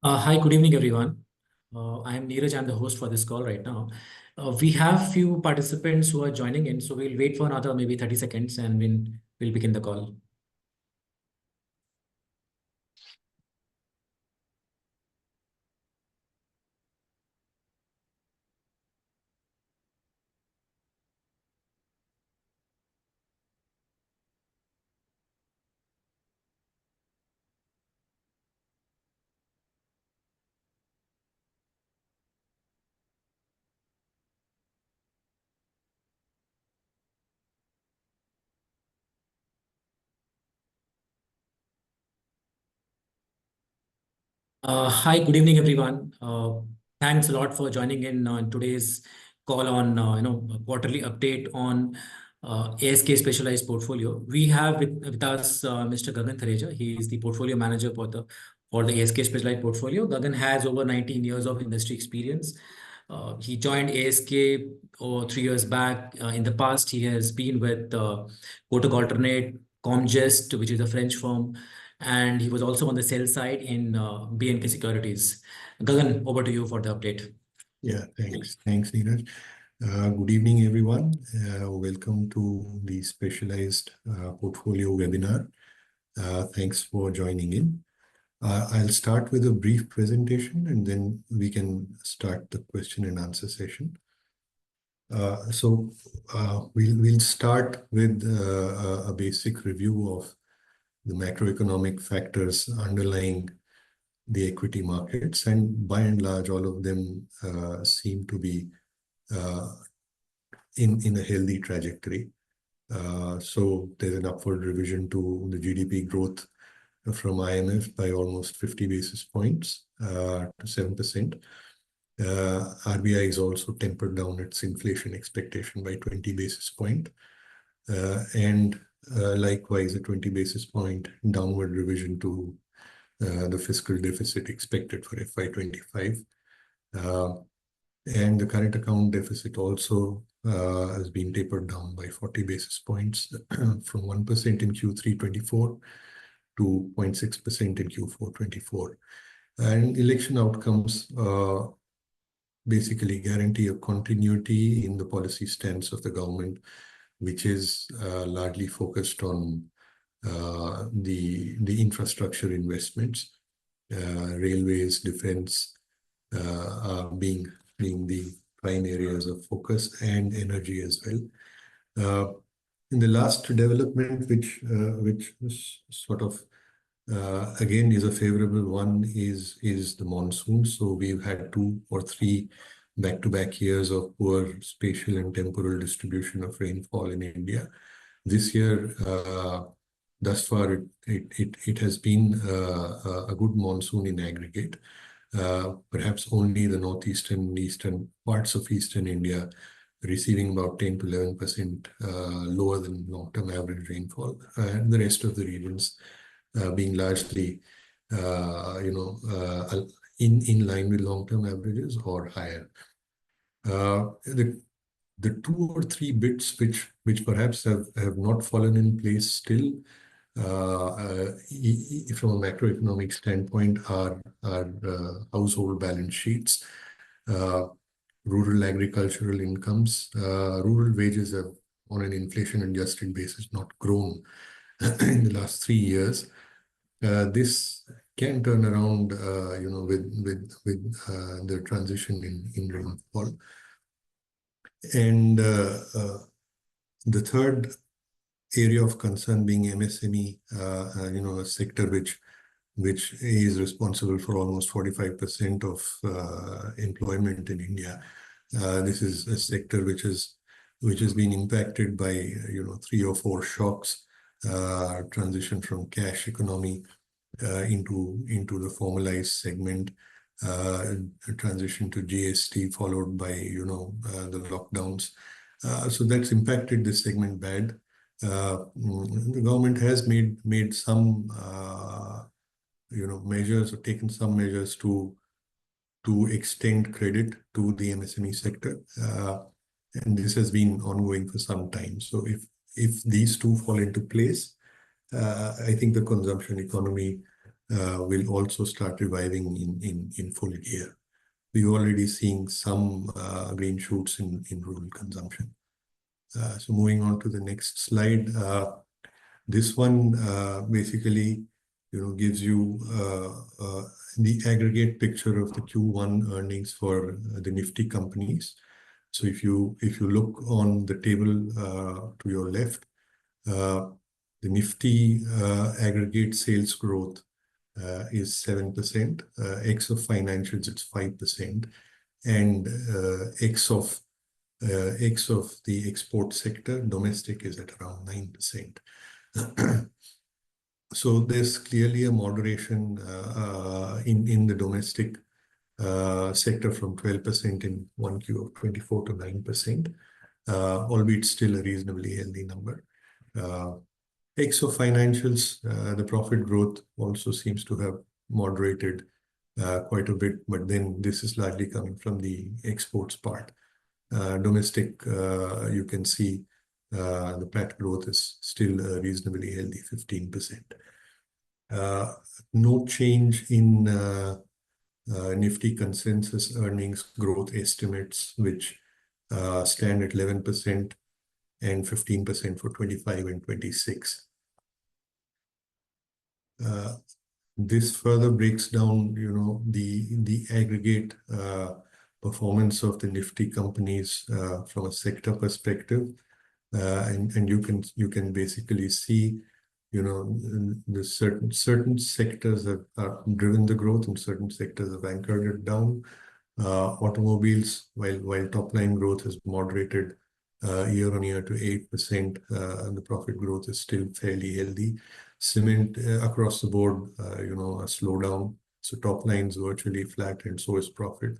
Hi, good evening, everyone. I am Neeraj. I'm the host for this call right now. We have few participants who are joining in, so we'll wait for another maybe 30 seconds and we'll begin the call. Hi, good evening, everyone. Thanks a lot for joining in on today's call on a quarterly update on ASK Specialized Portfolio. We have with us Mr. Gagan Thareja. He is the portfolio manager for the ASK Specialized Portfolio. Gagan has over 19 years of industry experience. He joined ASK 3 years back. In the past, he has been with Kotak Alternate, Comgest, which is a French firm, and he was also on the sell side in BNK Securities. Gagan, over to you for the update. Yeah, thanks. Thanks, Neeraj. Good evening, everyone. Welcome to the Specialized Portfolio webinar. Thanks for joining in. I'll start with a brief presentation and then we can start the question and answer session. We'll start with a basic review of the macroeconomic factors underlying the equity markets, and by and large, all of them seem to be in a healthy trajectory. So there's an upward revision to the GDP growth from IMF by almost 50 basis points to 7%. RBI is also tempered down its inflation expectation by 20 basis points. Likewise, a 20 basis point downward revision to the fiscal deficit expected for FY25. And the current account deficit also has been tapered down by 40 basis points from 1% in Q3 24 to 0.6% in Q4 24. And election outcomes basically guarantee a continuity in the policy stance of the government, which is largely focused on the infrastructure investments, railways, defense being the prime areas of focus, and energy as well. In the last development, which sort of again is a favorable one, is the monsoon. So we've had 2 or 3 back-to-back years of poor spatial and temporal distribution of rainfall in India. This year, thus far, it has been a good monsoon in aggregate. Perhaps only the northeastern and eastern parts of eastern India receiving about 10 to 11% lower than long-term average rainfall, and the rest of the regions being largely, in line with long-term averages or higher. The 2 or 3 bits which perhaps have not fallen in place still, from a macroeconomic standpoint, are household balance sheets, rural agricultural incomes. Rural wages have, on an inflation-adjusted basis, not grown in the last 3 years. This can turn around, with the transition in rainfall. And the third area of concern being MSME, a sector which is responsible for almost 45% of employment in India. This is a sector which has been impacted by 3 or 4 shocks. Transition from cash economy into the formalized segment, transition to GST followed by the lockdowns. So that's impacted this segment bad. The government has made some measures or taken some measures to extend credit to the MSME sector, and this has been ongoing for some time. So if these two fall into place, I think the consumption economy will also start reviving in full gear. We're already seeing some green shoots in rural consumption. So moving on to the next slide. This one basically, gives you the aggregate picture of the Q1 earnings for the Nifty companies. So if you look on the table to your left, the Nifty aggregate sales growth is 7%. X of financials, it's 5%, and X of the export sector, domestic, is at around 9%. So there's clearly a moderation in the domestic sector from 12% in 1Q of 24 to 9%, albeit still a reasonably healthy number. X of financials, the profit growth also seems to have moderated quite a bit, but then this is largely coming from the exports part. Domestic, you can see the PAT growth is still reasonably healthy, 15%. No change in Nifty consensus earnings growth estimates, which stand at 11% and 15% for 25 and 26. This further breaks down, the aggregate performance of the Nifty companies from a sector perspective, and you can basically see, the certain sectors have driven the growth, and certain sectors have anchored it down. Automobiles, while top line growth has moderated year on year to 8%, the profit growth is still fairly healthy. Cement across the board, a slowdown. So top line's virtually flat, and so is profit.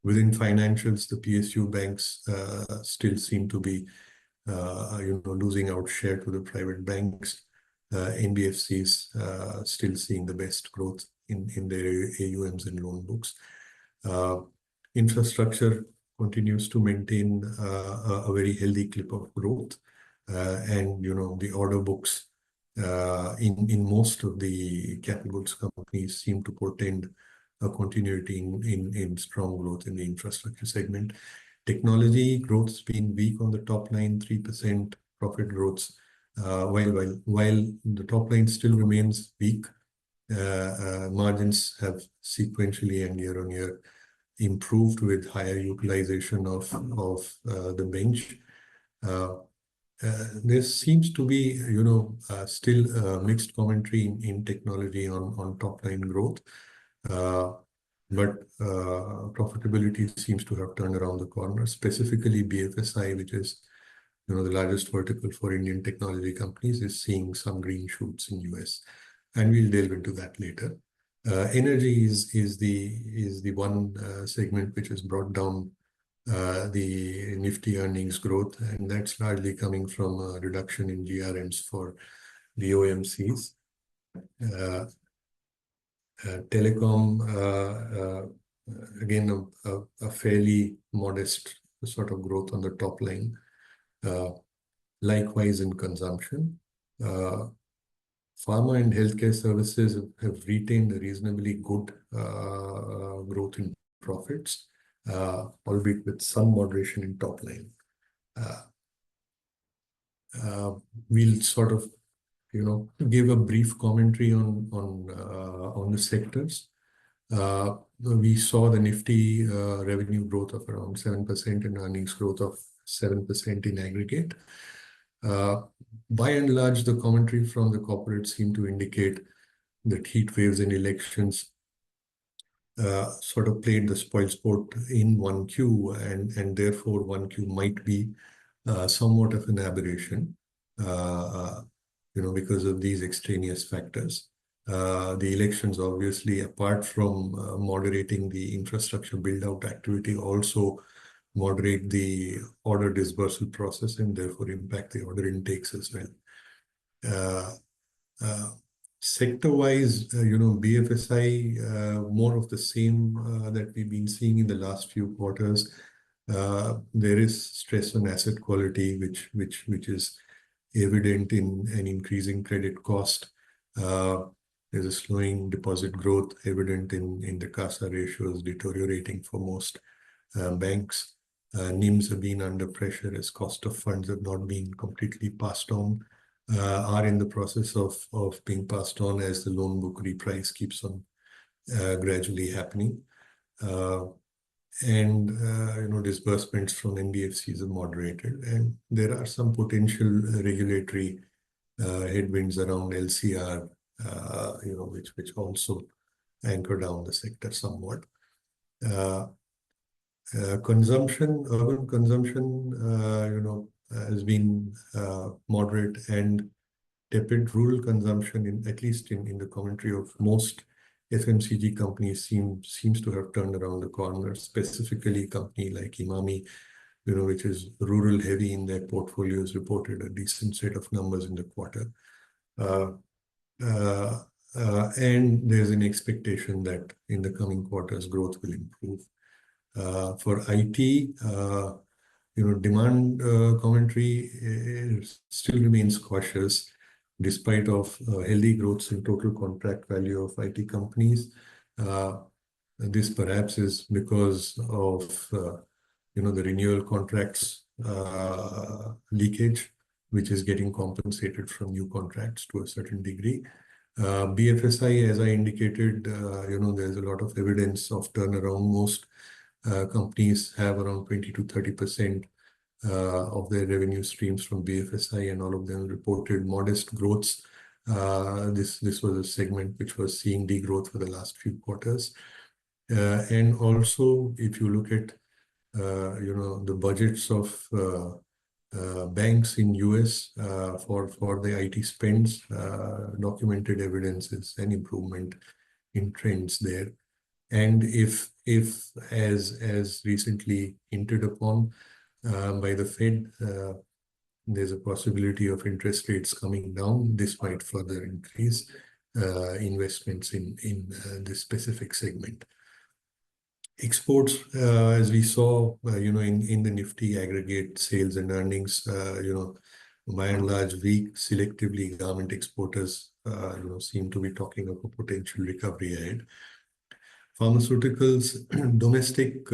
Within financials, the PSU banks still seem to be, losing out share to the private banks. NBFCs still seeing the best growth in their AUMs and loan books. Infrastructure continues to maintain a very healthy clip of growth, and the order books in most of the capital goods companies seem to portend a continuity in strong growth in the infrastructure segment. Technology growth's been weak on the top line, 3% profit growth. While the top line still remains weak, margins have sequentially and year on year improved with higher utilization of the bench. There seems to be, still mixed commentary in technology on top line growth, but profitability seems to have turned around the corner. Specifically, BFSI, which is the largest vertical for Indian technology companies, is seeing some green shoots in US, and we'll delve into that later. Energy is the one segment which has brought down the Nifty earnings growth, and that's largely coming from a reduction in GRMs for the OMCs. Telecom, again, a fairly modest sort of growth on the top line. Likewise in consumption. Pharma and healthcare services have retained a reasonably good growth in profits, albeit with some moderation in top line. We'll sort of, give a brief commentary on the sectors. We saw the Nifty revenue growth of around 7% and earnings growth of 7% in aggregate. By and large, the commentary from the corporates seem to indicate that heat waves and elections sort of played the spoilsport in 1Q, and therefore 1Q might be somewhat of an aberration, because of these extraneous factors. The elections, obviously, apart from moderating the infrastructure build-out activity, also moderate the order disbursal process and therefore impact the order intakes as well. Sector-wise, BFSI, more of the same that we've been seeing in the last few quarters. There is stress on asset quality, which is evident in an increasing credit cost. There's a slowing deposit growth evident in the CASA ratios deteriorating for most banks. NIMs have been under pressure as cost of funds have not been completely passed on, are in the process of being passed on as the loan book reprice keeps on gradually happening. Disbursements from NBFCs have moderated, and there are some potential regulatory headwinds around LCR, which also anchor down the sector somewhat. Urban consumption, has been moderate and tepid. Rural consumption, at least in the commentary of most FMCG companies, seems to have turned around the corner. Specifically, a company like Imami, which is rural heavy in their portfolios, reported a decent set of numbers in the quarter. And there's an expectation that in the coming quarters, growth will improve. For IT, demand commentary still remains cautious despite of healthy growth in total contract value of IT companies. This perhaps is because of the renewal contracts leakage, which is getting compensated from new contracts to a certain degree. BFSI, as I indicated, there's a lot of evidence of turnaround. Most companies have around 20 to 30% of their revenue streams from BFSI, and all of them reported modest growths. This was a segment which was seeing degrowth for the last few quarters. And also, if you look at the budgets of banks in US for the IT spends, documented evidence is an improvement in trends there. And if as recently hinted upon by the Fed, there's a possibility of interest rates coming down, this might further increase investments in this specific segment. Exports, as we saw, in the Nifty aggregate sales and earnings, by and large, weak. Selectively, garment exporters, seem to be talking of a potential recovery ahead. Pharmaceuticals, domestic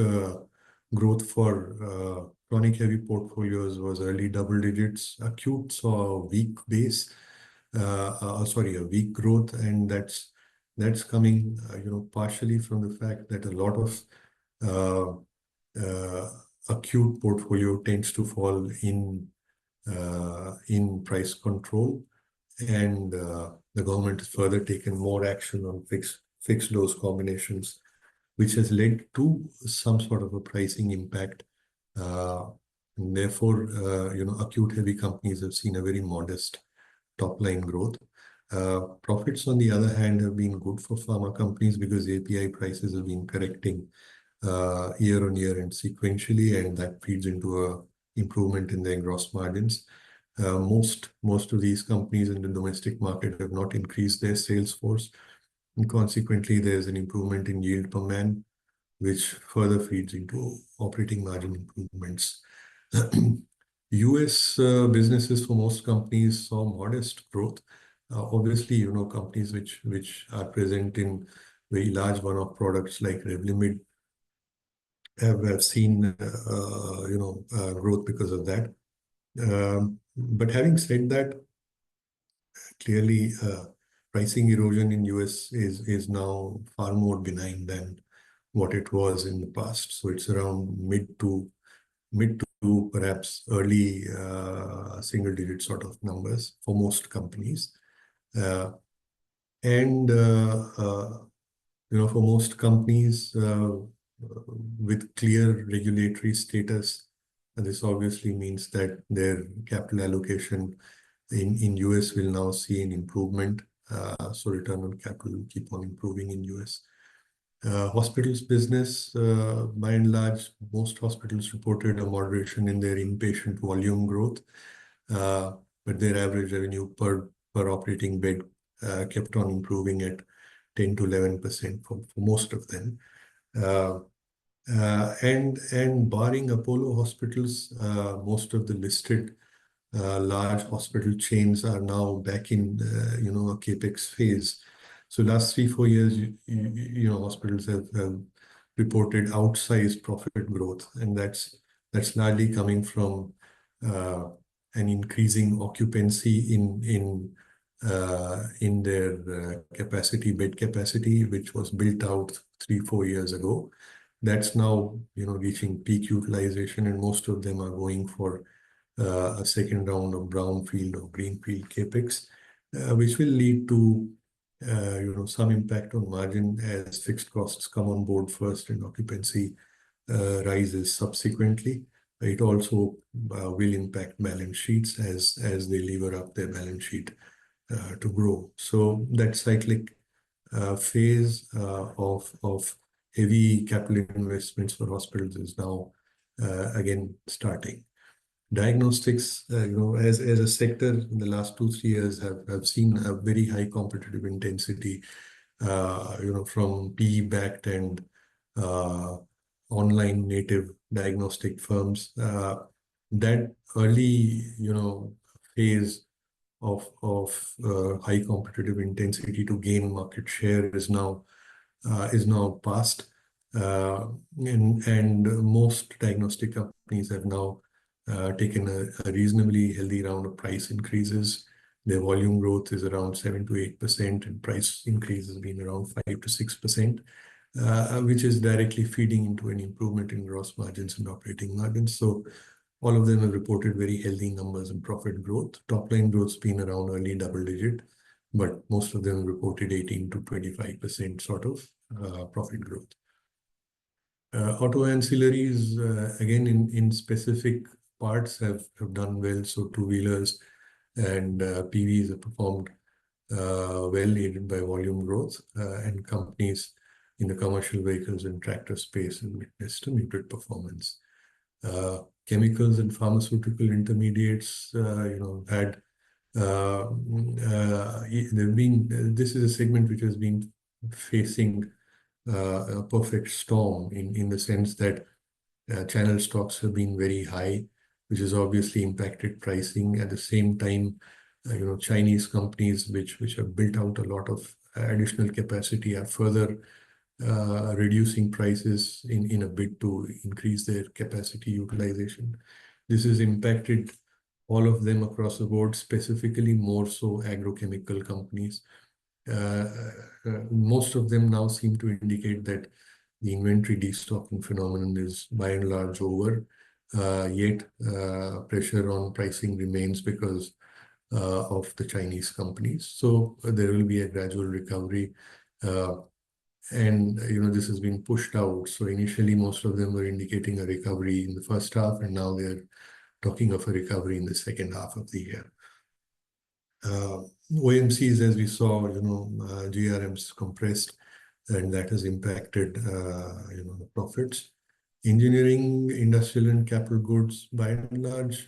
growth for chronic heavy portfolios was early double digits. Acute saw a weak base, a weak growth, and that's coming, partially from the fact that a lot of acute portfolio tends to fall in price control, and the government has further taken more action on fixed dose combinations, which has led to some sort of a pricing impact. And therefore, acute heavy companies have seen a very modest top line growth. Profits, on the other hand, have been good for pharma companies because API prices have been correcting year on year and sequentially, and that feeds into a improvement in their gross margins. Most of these companies in the domestic market have not increased their sales force, and consequently, there's an improvement in yield per man, which further feeds into operating margin improvements. US businesses for most companies saw modest growth. Obviously, companies which are present in very large one-off products like Revlimid have seen growth because of that. But having said that, clearly pricing erosion in US is now far more benign than what it was in the past. So it's around mid to perhaps early single digit sort of numbers for most companies. For most companies with clear regulatory status, this obviously means that their capital allocation in US will now see an improvement. So return on capital will keep on improving in US. Hospitals business, by and large, most hospitals reported a moderation in their inpatient volume growth, but their average revenue per operating bed kept on improving at 10 to 11% for most of them. And barring Apollo hospitals, most of the listed large hospital chains are now back in a capex phase. So last 3-4 years, hospitals have reported outsized profit growth, and that's largely coming from an increasing occupancy in their bed capacity, which was built out 3-4 years ago. That's now reaching peak utilization, and most of them are going for a second round of brownfield or greenfield capex, which will lead to some impact on margin as fixed costs come on board first and occupancy rises subsequently. It also will impact balance sheets as they lever up their balance sheet to grow. So that cyclic phase of heavy capital investments for hospitals is now again starting. Diagnostics, as a sector in the last 2-3 years have seen a very high competitive intensity, from PE-backed and online native diagnostic firms. That early, phase of high competitive intensity to gain market share is now past, and most diagnostic companies have now taken a reasonably healthy round of price increases. Their volume growth is around 7-8%, and price increase has been around 5-6%, which is directly feeding into an improvement in gross margins and operating margins. So all of them have reported very healthy numbers and profit growth. Top line growth's been around early double digit, but most of them reported 18-25% sort of profit growth. Auto ancillaries, again, in specific parts have done well. So two-wheelers and PVs have performed well, aided by volume growth, and companies in the commercial vehicles and tractor space have witnessed a muted performance. Chemicals and pharmaceutical intermediates, had this is a segment which has been facing a perfect storm in the sense that channel stocks have been very high, which has obviously impacted pricing. At the same time, Chinese companies which have built out a lot of additional capacity are further reducing prices in a bid to increase their capacity utilization. This has impacted all of them across the board, specifically more so agrochemical companies. Most of them now seem to indicate that the inventory destocking phenomenon is by and large over, yet pressure on pricing remains because of the Chinese companies. So there will be a gradual recovery, and this has been pushed out. So initially, most of them were indicating a recovery in the first half, and now they're talking of a recovery in the second half of the year. OMCs, as we saw, GRMs compressed, and that has impacted the profits. Engineering, industrial, and capital goods, by and large,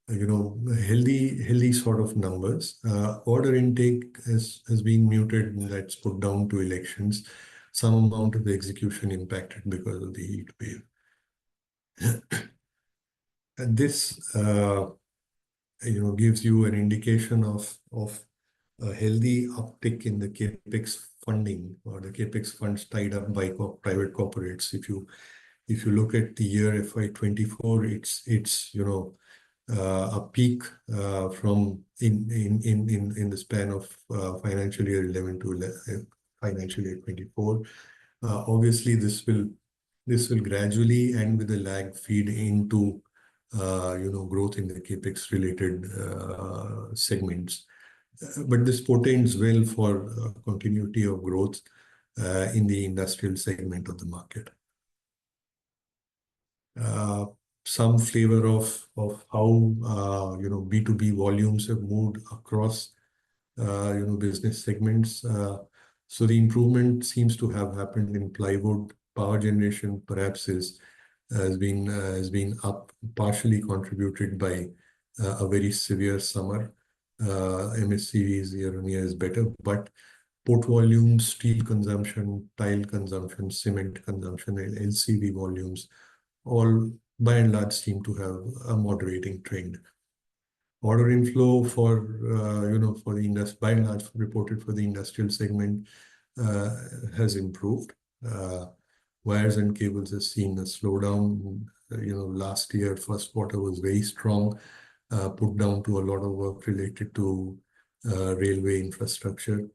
healthy sort of numbers. Order intake has been muted, and that's put down to elections. Some amount of the execution impacted because of the heat wave. And this gives you an indication of a healthy uptick in the capex funding or the capex funds tied up by private corporates. If you look at the year FY24, it's a peak from in the span of financial year 11 to financial year 24. Obviously, this will gradually and with a lag feed into growth in the capex related segments. But this portends well for continuity of growth in the industrial segment of the market. Some flavor of how B2B volumes have moved across business segments. So the improvement seems to have happened in plywood. Power generation perhaps has been up, partially contributed by a very severe summer. MSCVs year-on-year is better, but port volumes, steel consumption, tile consumption, cement consumption, and LCV volumes all by and large seem to have a moderating trend. Order inflow for for the by and large reported for the industrial segment has improved. Wires and cables has seen a slowdown. Last year, first quarter was very strong, put down to a lot of work related to railway infrastructure.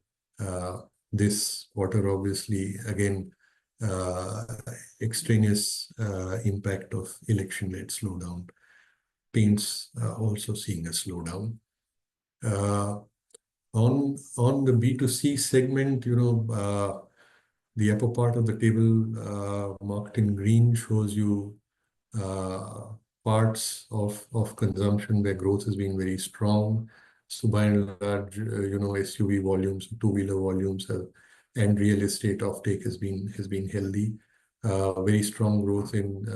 This quarter, obviously, again, extraneous impact of election-led slowdown. Paints also seeing a slowdown. On the B2C segment, the upper part of the table marked in green shows you parts of consumption where growth has been very strong. So by and large, SUV volumes, two-wheeler volumes and real estate offtake has been healthy. Very strong growth in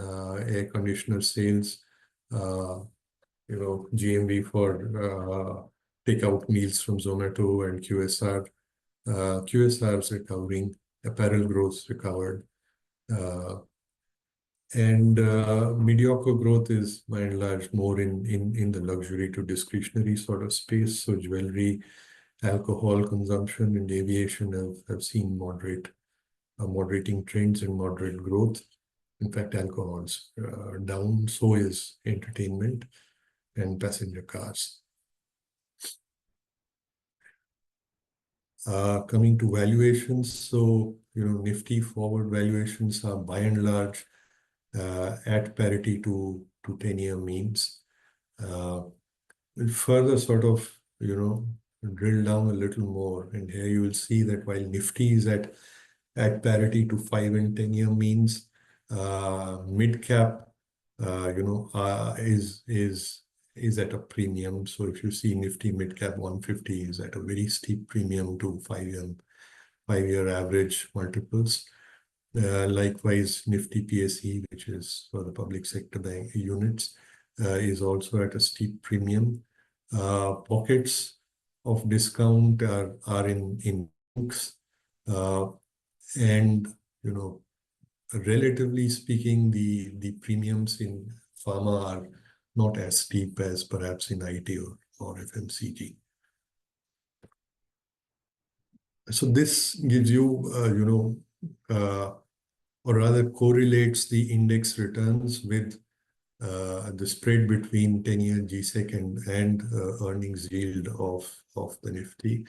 air conditioner sales. GMV for takeout meals from Zomato and QSR. QSR is recovering. Apparel growth recovered. And mediocre growth is by and large more in the luxury to discretionary sort of space. So jewelry, alcohol consumption, and aviation have seen moderating trends and moderate growth. In fact, alcohol's down. So is entertainment and passenger cars. Coming to valuations, so Nifty forward valuations are by and large at parity to 10-year means. We'll further sort of drill down a little more, and here you will see that while Nifty is at parity to 5 and 10-year means, mid cap is at a premium. So if you see Nifty mid cap 150 is at a very steep premium to 5-year average multiples. Likewise, Nifty PSE, which is for the public sector bank units, is also at a steep premium. Pockets of discount are in banks, and relatively speaking, the premiums in pharma are not as steep as perhaps in IT or FMCG. So this gives you, or rather correlates the index returns with the spread between 10-year GSEC and earnings yield of the Nifty.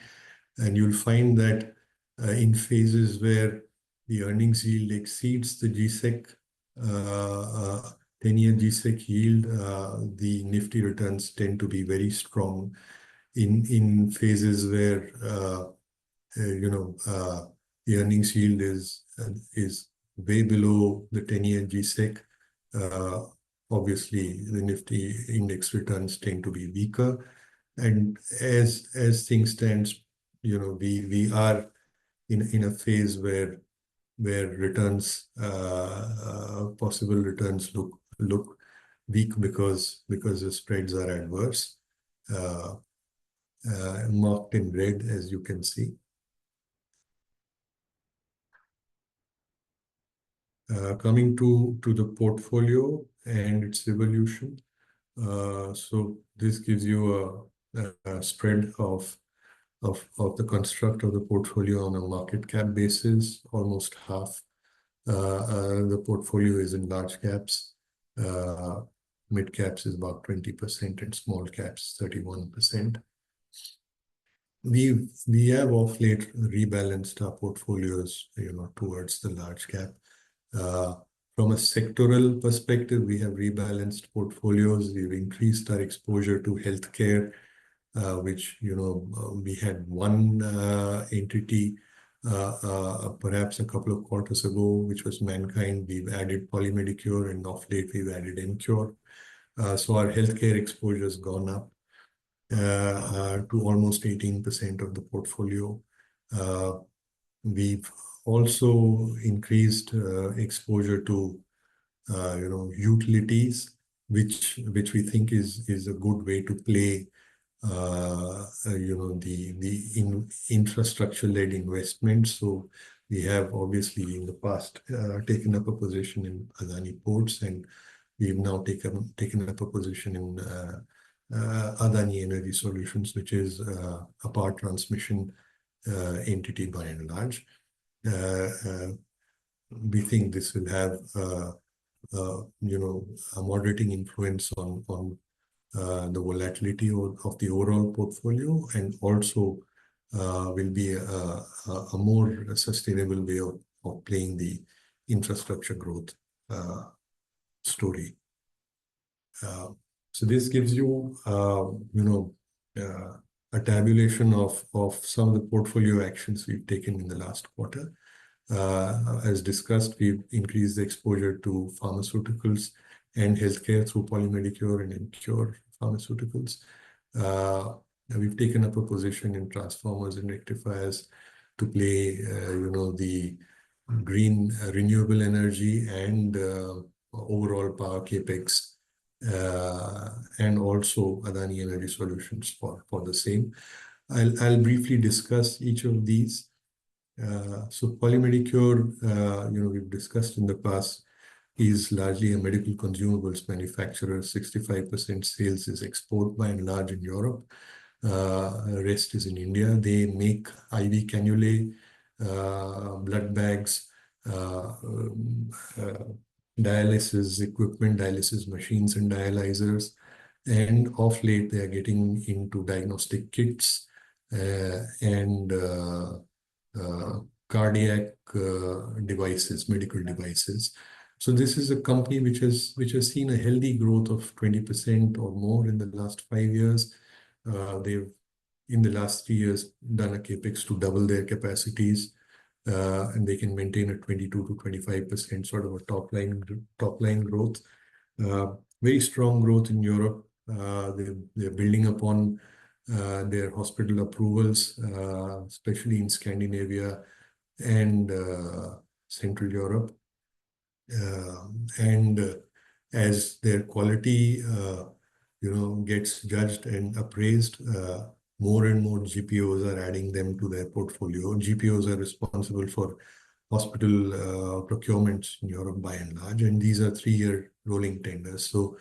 And you'll find that in phases where the earnings yield exceeds the GSEC, 10-year GSEC yield, the Nifty returns tend to be very strong. In phases where the earnings yield is way below the 10-year GSEC, obviously the Nifty index returns tend to be weaker. And as things stand, we are in a phase where returns, possible returns look weak because the spreads are adverse, marked in red, as you can see. Coming to the portfolio and its evolution. So this gives you a spread of the construct of the portfolio on a market cap basis. Almost half the portfolio is in large caps. Mid caps is about 20% and small caps 31%. We have of late rebalanced our portfolios towards the large cap. From a sectoral perspective, we have rebalanced portfolios. We've increased our exposure to healthcare, which we had one entity perhaps a couple of quarters ago, which was Mankind. We've added Polymedicure, and of late we've added Emcure. So our healthcare exposure has gone up to almost 18% of the portfolio. We've also increased exposure to utilities, which we think is a good way to play the infrastructure-led investment. So we have obviously in the past taken up a position in Adani Ports, and we've now taken up a position in Adani Energy Solutions, which is a power transmission entity by and large. We think this will have a moderating influence on the volatility of the overall portfolio, and also will be a more sustainable way of playing the infrastructure growth story. So this gives you, a tabulation of some of the portfolio actions we've taken in the last quarter. As discussed, we've increased the exposure to pharmaceuticals and healthcare through Polymedicure and Emcure Pharmaceuticals. We've taken up a position in transformers and rectifiers to play, the green renewable energy and overall power capex, and also Adani Energy Solutions for the same. I'll briefly discuss each of these. So Polymedicure, we've discussed in the past, is largely a medical consumables manufacturer. 65% sales is export by and large in Europe. Rest is in India. They make IV cannulae, blood bags, dialysis equipment, dialysis machines and dialyzers. And of late, they are getting into diagnostic kits and cardiac devices, medical devices. So this is a company which has seen a healthy growth of 20% or more in the last 5 years. They've, in the last 3 years, done a capex to double their capacities, and they can maintain a 22 to 25% sort of a top line growth. Very strong growth in Europe. They're building upon their hospital approvals, especially in Scandinavia and Central Europe. And as their quality, gets judged and appraised, more and more GPOs are adding them to their portfolio. GPOs are responsible for hospital procurements in Europe by and large, and these are 3-year rolling tenders. So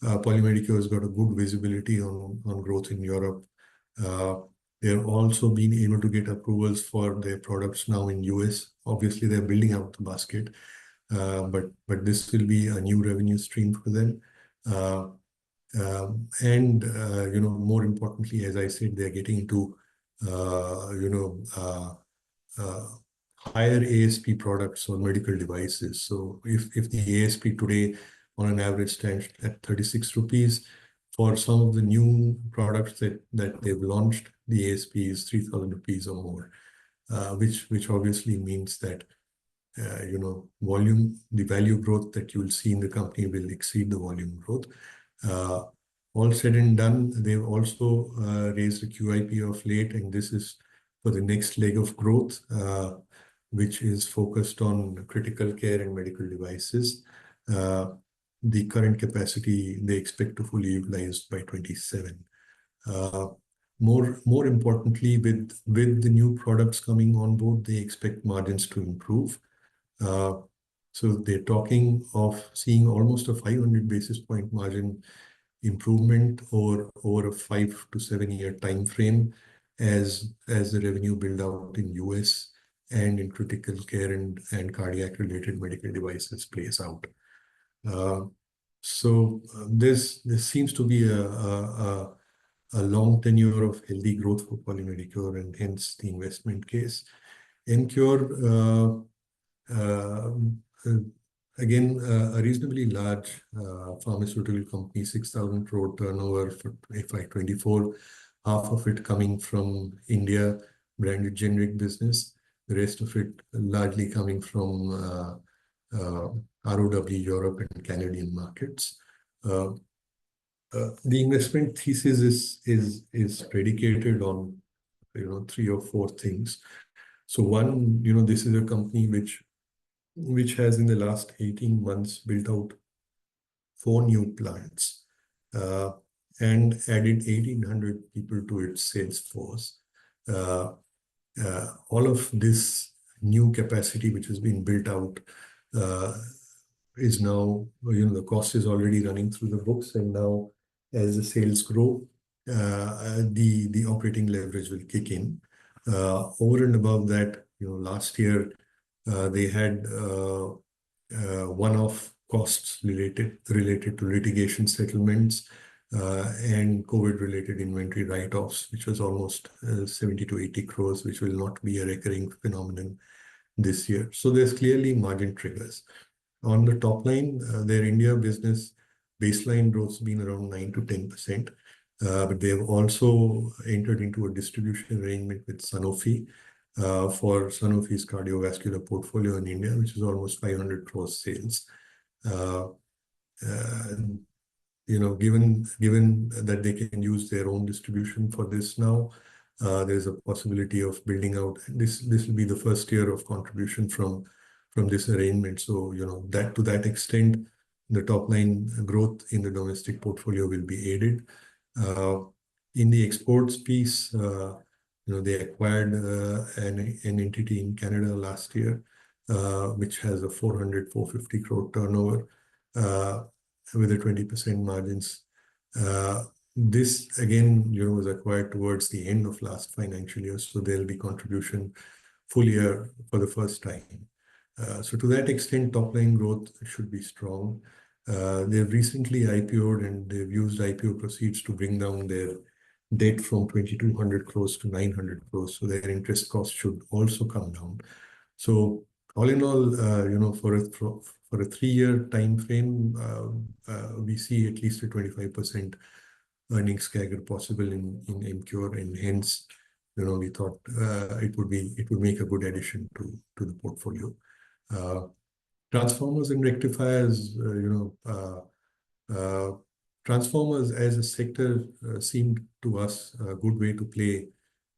Polymedicure has got a good visibility on growth in Europe. They're also been able to get approvals for their products now in US. Obviously, they're building out the basket, but this will be a new revenue stream for them. And more importantly, as I said, they're getting into higher ASP products or medical devices. So if the ASP today on an average stands at 36 rupees, for some of the new products that they've launched, the ASP is 3,000 rupees or more, which obviously means that the value growth that you'll see in the company will exceed the volume growth. All said and done, they've also raised a QIP of late, and this is for the next leg of growth, which is focused on critical care and medical devices. The current capacity they expect to fully utilize by 27. More importantly, with the new products coming on board, they expect margins to improve. So they're talking of seeing almost a 500 basis point margin improvement over a 5 to 7 year time frame as the revenue build out in US and in critical care and cardiac related medical devices plays out. So this seems to be a long tenure of healthy growth for Polymedicure, and hence the investment case. Emcure, again, a reasonably large pharmaceutical company, 6,000 crore turnover for FY24, half of it coming from India, branded generic business, the rest of it largely coming from ROW, Europe and Canadian markets. The investment thesis is predicated on 3 or 4 things. So one, this is a company which has in the last 18 months built out 4 new plants and added 1,800 people to its sales force. All of this new capacity which has been built out is now, the cost is already running through the books, and now as the sales grow, the operating leverage will kick in. Over and above that, last year they had one-off costs related to litigation settlements and COVID-related inventory write-offs, which was almost 70 to 80 crores, which will not be a recurring phenomenon this year. So there's clearly margin triggers. On the top line, their India business baseline growth has been around 9 to 10%. But they have also entered into a distribution arrangement with Sanofi for Sanofi's cardiovascular portfolio in India, which is almost 500 crores sales. Given that they can use their own distribution for this now, there's a possibility of building out. This will be the first year of contribution from this arrangement. So, that to that extent, the top line growth in the domestic portfolio will be aided. In the exports piece, they acquired an entity in Canada last year, which has a 450 crore turnover with a 20% margins. This again, was acquired towards the end of last financial year, so there'll be contribution full year for the first time. So to that extent, top line growth should be strong. They've recently IPO'd and they've used IPO proceeds to bring down their debt from 2,200 crores to 900 crores. So their interest cost should also come down. So all in all, for a 3-year time frame, we see at least a 25% earnings CAGR possible in Emcure, and hence, we thought it would make a good addition to the portfolio. Transformers and rectifiers, transformers as a sector seemed to us a good way to play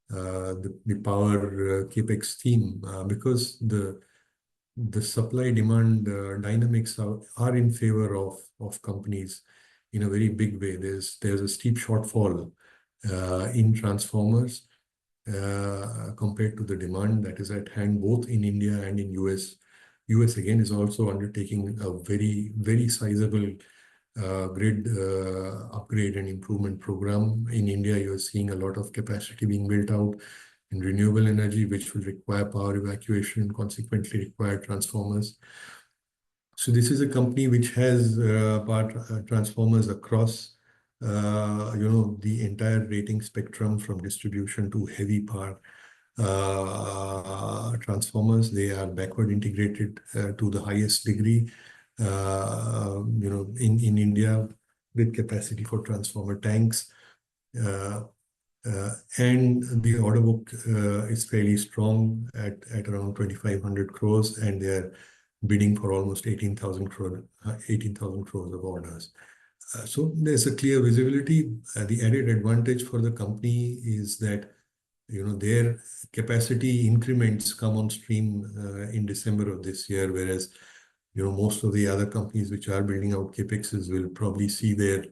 the power capex theme because the supply demand dynamics are in favor of companies in a very big way. There's a steep shortfall in transformers compared to the demand that is at hand both in India and in US. US again is also undertaking a very, very sizable grid upgrade and improvement program. In India, you're seeing a lot of capacity being built out in renewable energy, which will require power evacuation and consequently require transformers. So this is a company which has power transformers across the entire rating spectrum from distribution to heavy power transformers. They are backward integrated to the highest degree, in India with capacity for transformer tanks. And the order book is fairly strong at around 2,500 crores, and they're bidding for almost 18,000 crores of orders. So there's a clear visibility. The added advantage for the company is that their capacity increments come on stream in December of this year, whereas most of the other companies which are building out capexes will probably see their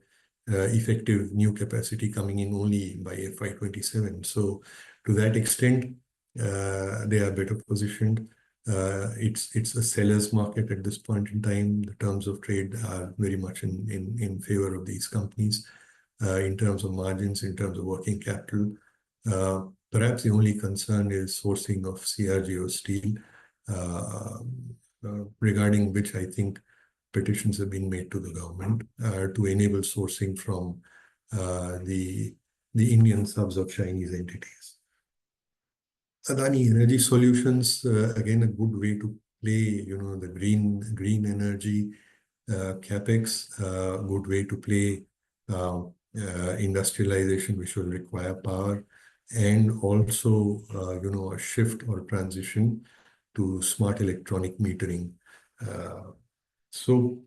effective new capacity coming in only by FY27. So to that extent, they are better positioned. It's a seller's market at this point in time. The terms of trade are very much in favor of these companies in terms of margins, in terms of working capital. Perhaps the only concern is sourcing of CRGO steel, regarding which I think petitions have been made to the government to enable sourcing from the Indian subs of Chinese entities. Adani Energy Solutions, again, a good way to play, the green energy capex, good way to play industrialization, which will require power, and also, a shift or transition to smart electronic metering. So,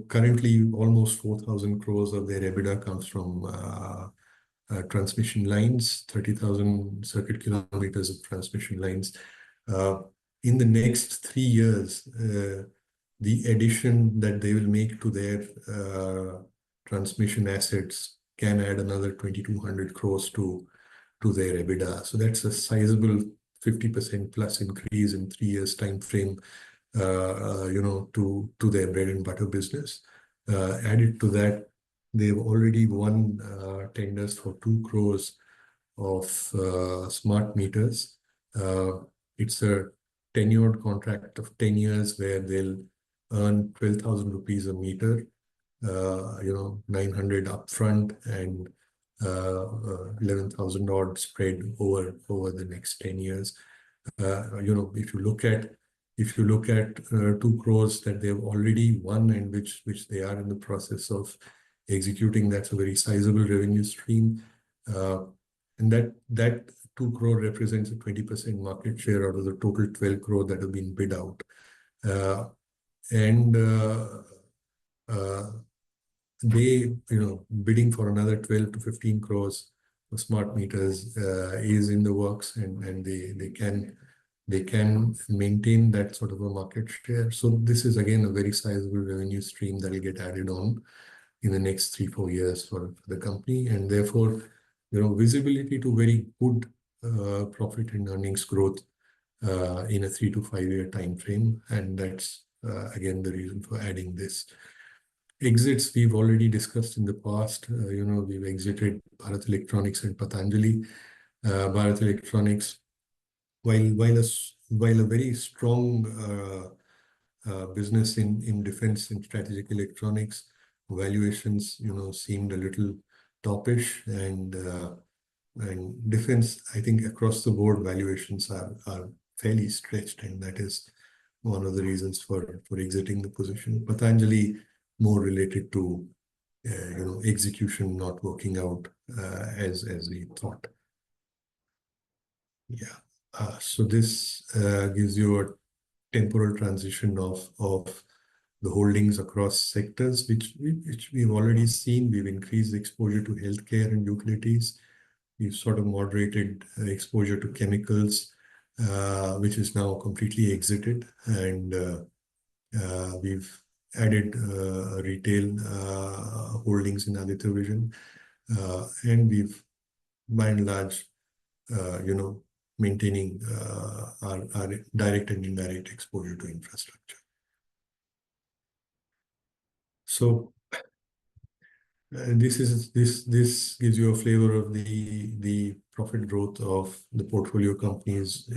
currently almost 4,000 crores of their EBITDA comes from transmission lines, 30,000 circuit kilometers of transmission lines. In the next 3 years, the addition that they will make to their transmission assets can add another 2,200 crores to their EBITDA. So that's a sizable 50% plus increase in 3 years time frame, to their bread and butter business. Added to that, they've already won tenders for 2 crores of smart meters. It's a tenured contract of 10 years where they'll earn 12,000 rupees a meter, 900 upfront and 11,000 odd spread over the next 10 years. If you look at 2 crores that they've already won and which they are in the process of executing, that's a very sizable revenue stream. And that 2 crore represents a 20% market share out of the total 12 crore that have been bid out. They, bidding for another 12 to 15 crores for smart meters is in the works, and they can maintain that sort of a market share. So this is again a very sizable revenue stream that will get added on in the next 3-4 years for the company, and therefore, visibility to very good profit and earnings growth in a 3 to 5 year time frame, and that's again the reason for adding this. Exits we've already discussed in the past. We've exited Bharat Electronics and Patanjali. Bharat Electronics, while a very strong business in defense and strategic electronics, valuations seemed a little toppish, and defense, I think across the board valuations are fairly stretched, and that is one of the reasons for exiting the position. Patanjali, more related to execution not working out as we thought. Yeah. So this gives you a temporal transition of the holdings across sectors, which we've already seen. We've increased exposure to healthcare and utilities. We've sort of moderated exposure to chemicals, which is now completely exited, and we've added retail holdings in Aditya Vision, and we've, by and large, maintaining our direct and indirect exposure to infrastructure. So this gives you a flavor of the profit growth of the portfolio companies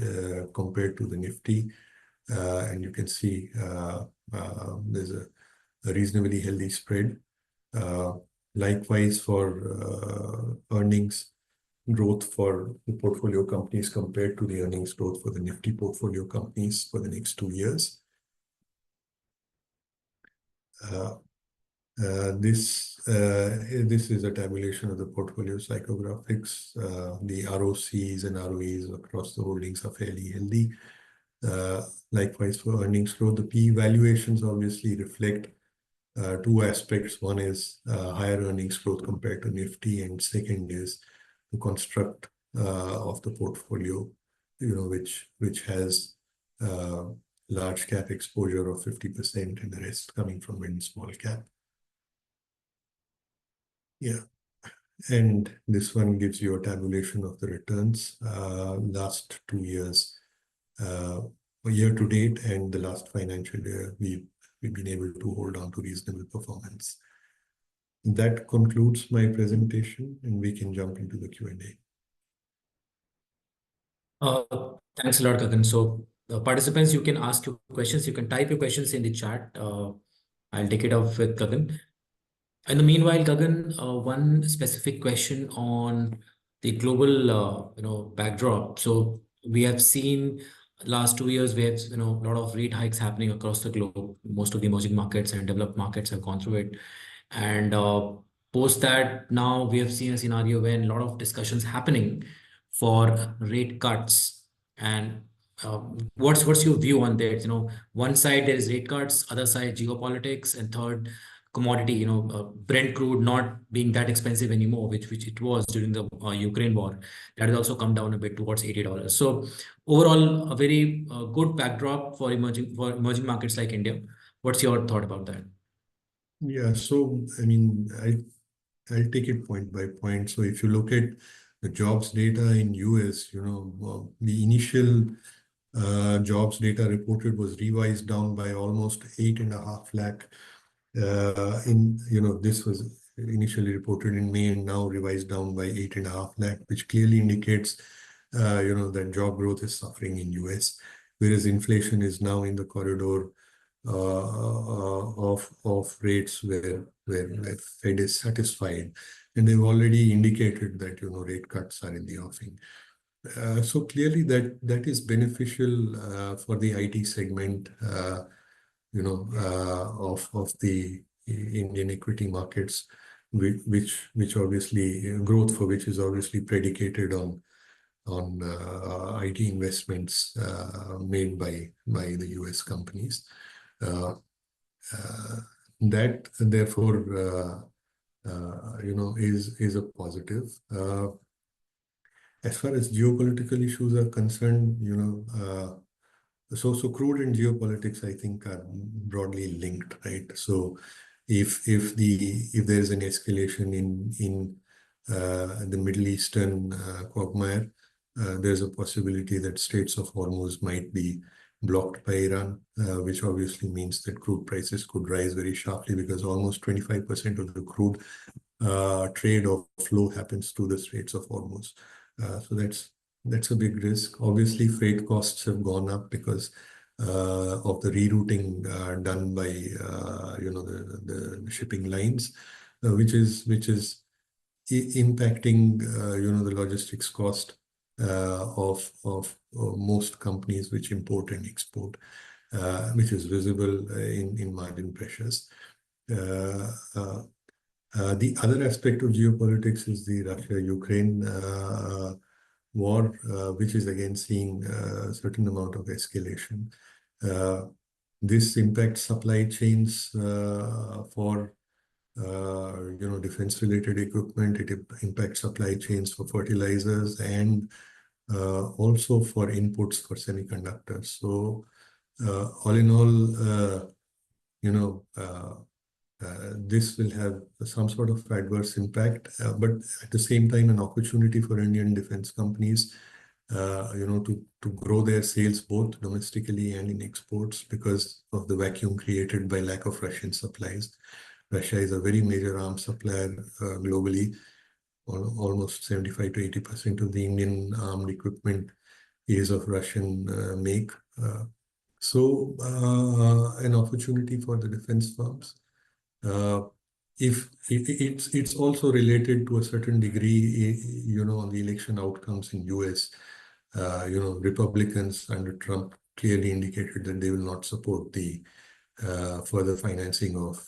compared to the Nifty, and you can see there's a reasonably healthy spread. Likewise for earnings growth for the portfolio companies compared to the earnings growth for the Nifty portfolio companies for the next 2 years. This is a tabulation of the portfolio psychographics. The ROCs and ROEs across the holdings are fairly healthy. Likewise for earnings growth, the P valuations obviously reflect 2 aspects. One is higher earnings growth compared to Nifty, and second is the construct of the portfolio, which has large cap exposure of 50% and the rest coming from mid and small cap. Yeah. And this one gives you a tabulation of the returns last 2 years, year to date, and the last financial year. We've been able to hold on to reasonable performance. That concludes my presentation, and we can jump into the Q&A. Thanks a lot, Gagan. So participants, you can ask your questions. You can type your questions in the chat. I'll take it off with Gagan. In the meanwhile, Gagan, one specific question on the global, backdrop. So we have seen last 2 years, we have, a lot of rate hikes happening across the globe. Most of the emerging markets and developed markets have gone through it. And post that, now we have seen a scenario when a lot of discussions happening for rate cuts. And what's your view on that? One side there is rate cuts, other side geopolitics, and third commodity. Brent crude not being that expensive anymore, which it was during the Ukraine war. That has also come down a bit towards $80. So overall, a very good backdrop for emerging markets like India. What's your thought about that? Yeah, so I mean, I'll take it point by point. So if you look at the jobs data in US, the initial jobs data reported was revised down by almost 8.5 lakh. This was initially reported in May and now revised down by 8.5 lakh, which clearly indicates, that job growth is suffering in US, whereas inflation is now in the corridor of rates where Fed is satisfied, and they've already indicated that rate cuts are in the offing. So clearly that is beneficial for the IT segment, of the Indian equity markets, which obviously growth for which is obviously predicated on IT investments made by the US companies. That therefore is a positive. As far as geopolitical issues are concerned, so crude and geopolitics, I think, are broadly linked, right? So if there is an escalation in the Middle Eastern quagmire, there's a possibility that Straits of Hormuz might be blocked by Iran, which obviously means that crude prices could rise very sharply, because almost 25% of the crude trade or flow happens through the Straits of Hormuz. So that's a big risk. Obviously, freight costs have gone up because of the rerouting done by the shipping lines, which is impacting the logistics cost of most companies which import and export, which is visible in margin pressures. The other aspect of geopolitics is the Russia-Ukraine war, which is again seeing a certain amount of escalation. This impacts supply chains for defense-related equipment. It impacts supply chains for fertilizers and also for inputs for semiconductors. So all in all, this will have some sort of adverse impact, but at the same time, an opportunity for Indian defense companies, to grow their sales both domestically and in exports, because of the vacuum created by lack of Russian supplies. Russia is a very major arms supplier globally. Almost 75 to 80% of the Indian armed equipment is of Russian make. So an opportunity for the defense firms. If it's also related to a certain degree, on the election outcomes in US. Republicans under Trump clearly indicated that they will not support the further financing of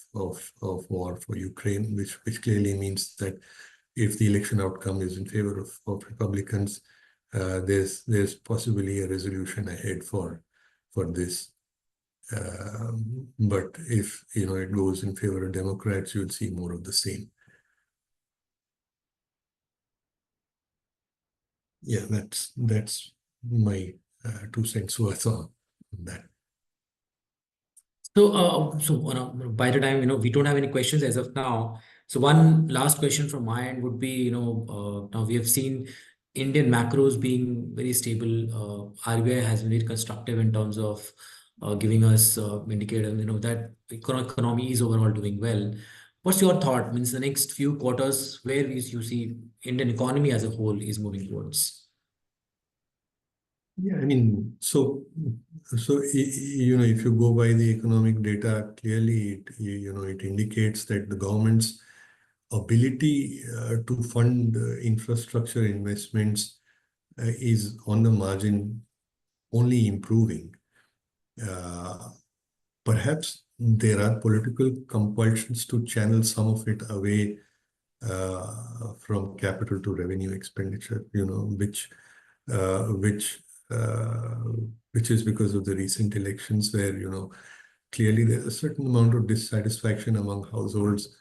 war for Ukraine, which clearly means that if the election outcome is in favor of Republicans, there's possibly a resolution ahead for this. But if it goes in favor of Democrats, you'll see more of the same. Yeah, that's my 2 cents worth on that. So, by the time, we don't have any questions as of now. So one last question from my end would be, now we have seen Indian macros being very stable. RBI has been very constructive in terms of giving us indicators, that economy is overall doing well. What's your thought? Means the next few quarters, where you see Indian economy as a whole is moving towards? Yeah, I mean, so if you go by the economic data, clearly it indicates that the government's ability to fund infrastructure investments is on the margin only improving. Perhaps there are political compulsions to channel some of it away from capital to revenue expenditure, which is because of the recent elections, where clearly there's a certain amount of dissatisfaction among households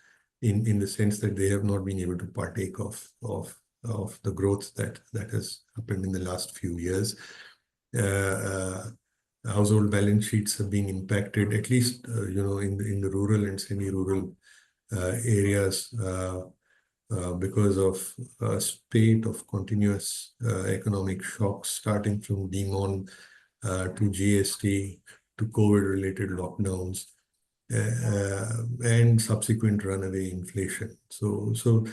in the sense that they have not been able to partake of the growth that has happened in the last few years. Household balance sheets have been impacted, at least in the rural and semi-rural areas, because of a spate of continuous economic shocks, starting from demon to GST to COVID-related lockdowns. and subsequent runaway inflation. So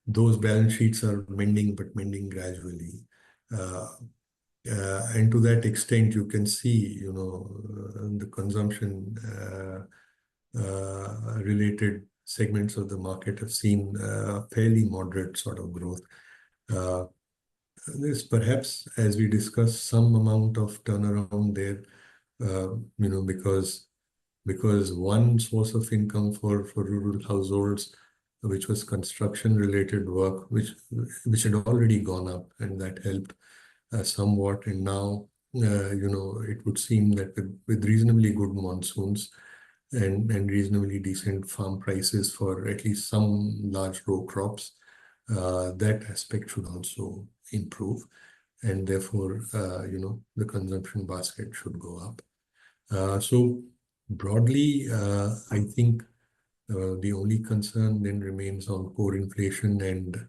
those balance sheets are mending, but mending gradually. And to that extent, you can see, the consumption related segments of the market have seen fairly moderate sort of growth. There's perhaps, as we discussed, some amount of turnaround there, because one source of income for rural households, which was construction related work, which had already gone up, and that helped somewhat. And now, it would seem that with reasonably good monsoons and reasonably decent farm prices for at least some large row crops, that aspect should also improve, and therefore, the consumption basket should go up. So broadly, I think the only concern then remains on core inflation and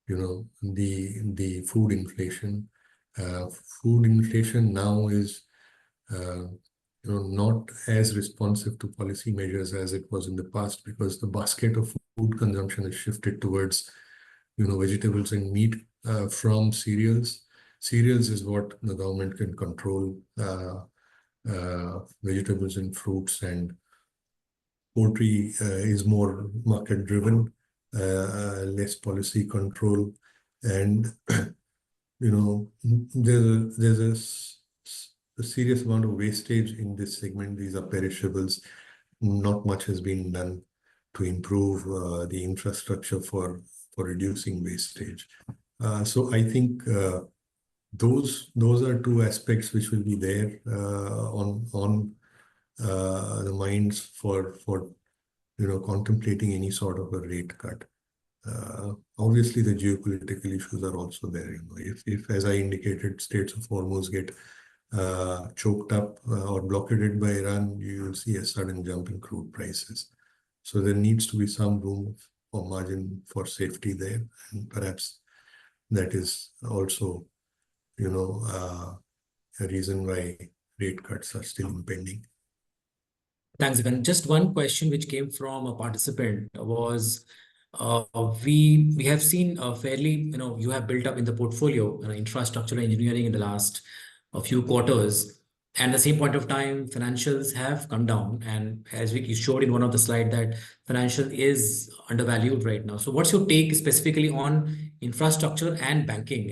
the food inflation. Food inflation now is not as responsive to policy measures as it was in the past, because the basket of food consumption has shifted towards vegetables and meat from cereals. Cereals is what the government can control. Vegetables and fruits and poultry is more market driven, less policy control, and there's a serious amount of wastage in this segment. These are perishables. Not much has been done to improve the infrastructure for reducing wastage. So I think those are two aspects which will be there on the minds for contemplating any sort of a rate cut. Obviously, the geopolitical issues are also there. If as I indicated, Straits of Hormuz get choked up or blockaded by Iran, you will see a sudden jump in crude prices. So there needs to be some room for margin for safety there, and perhaps that is also, a reason why rate cuts are still impending. Thanks, Gagan. Just one question which came from a participant was, we have seen a fairly, you have built up in the portfolio infrastructure engineering in the last a few quarters. And at the same point of time, financials have come down. And as you showed in one of the slides, that financial is undervalued right now. So what's your take specifically on infrastructure and banking?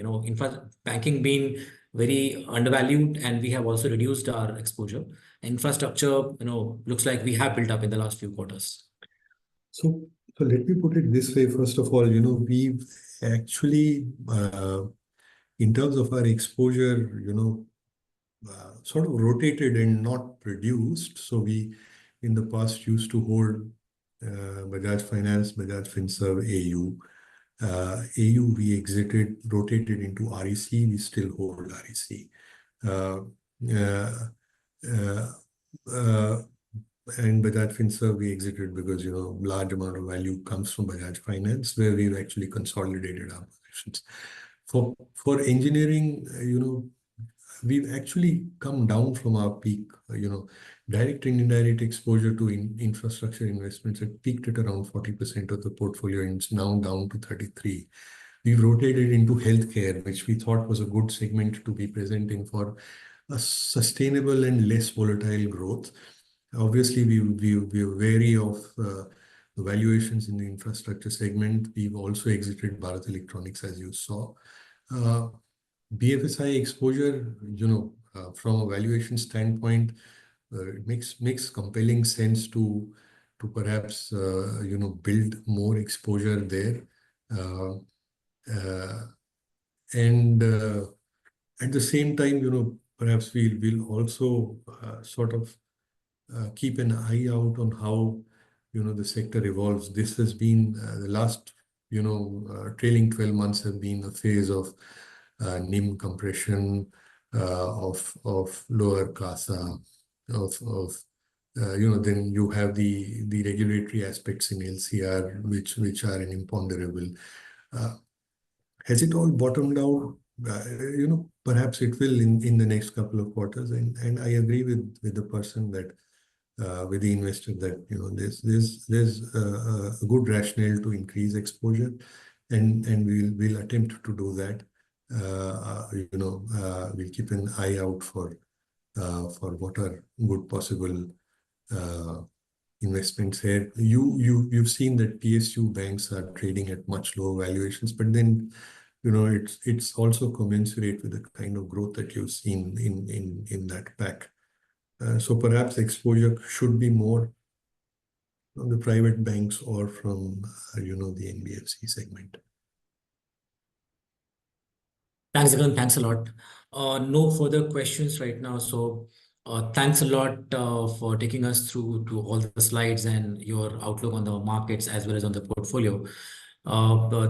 Banking being very undervalued, and we have also reduced our exposure. Infrastructure, looks like we have built up in the last few quarters. So let me put it this way. First of all, we've actually, in terms of our exposure, sort of rotated and not reduced. So we, in the past, used to hold Bajaj Finance, Bajaj Finserv, AU. AU we exited, rotated into REC. We still hold REC. And Bajaj Finserv we exited because large amount of value comes from Bajaj Finance, where we've actually consolidated our positions. For engineering, we've actually come down from our peak. Direct and indirect exposure to infrastructure investments had peaked at around 40% of the portfolio, and it's now down to 33%. We've rotated into healthcare, which we thought was a good segment to be present in for a sustainable and less volatile growth. Obviously, we're wary of the valuations in the infrastructure segment. We've also exited Bharat Electronics, as you saw. BFSI exposure, from a valuation standpoint, it makes compelling sense to perhaps build more exposure there. And at the same time, perhaps we'll also sort of keep an eye out on how the sector evolves. This has been the last trailing 12 months have been a phase of NIM compression, of lower CASA, then you have the regulatory aspects in LCR, which are an imponderable. Has it all bottomed out? Perhaps it will in the next couple of quarters. And I agree with the person that with the investor that there's a good rationale to increase exposure, and we'll attempt to do that. We'll keep an eye out for what are good possible investments here. You've seen that PSU banks are trading at much lower valuations, but then it's also commensurate with the kind of growth that you've seen in that pack. So perhaps exposure should be more from the private banks or from the NBFC segment. Thanks, Gagan. Thanks a lot. No further questions right now. So thanks a lot for taking us through to all the slides and your outlook on the markets as well as on the portfolio.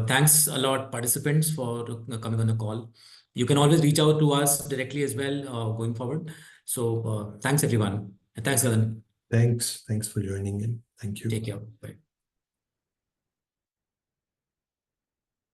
Thanks a lot, participants, for coming on the call. You can always reach out to us directly as well going forward. So thanks, everyone. And thanks, Gagan. Thanks for joining in. Thank you. Take care. Bye.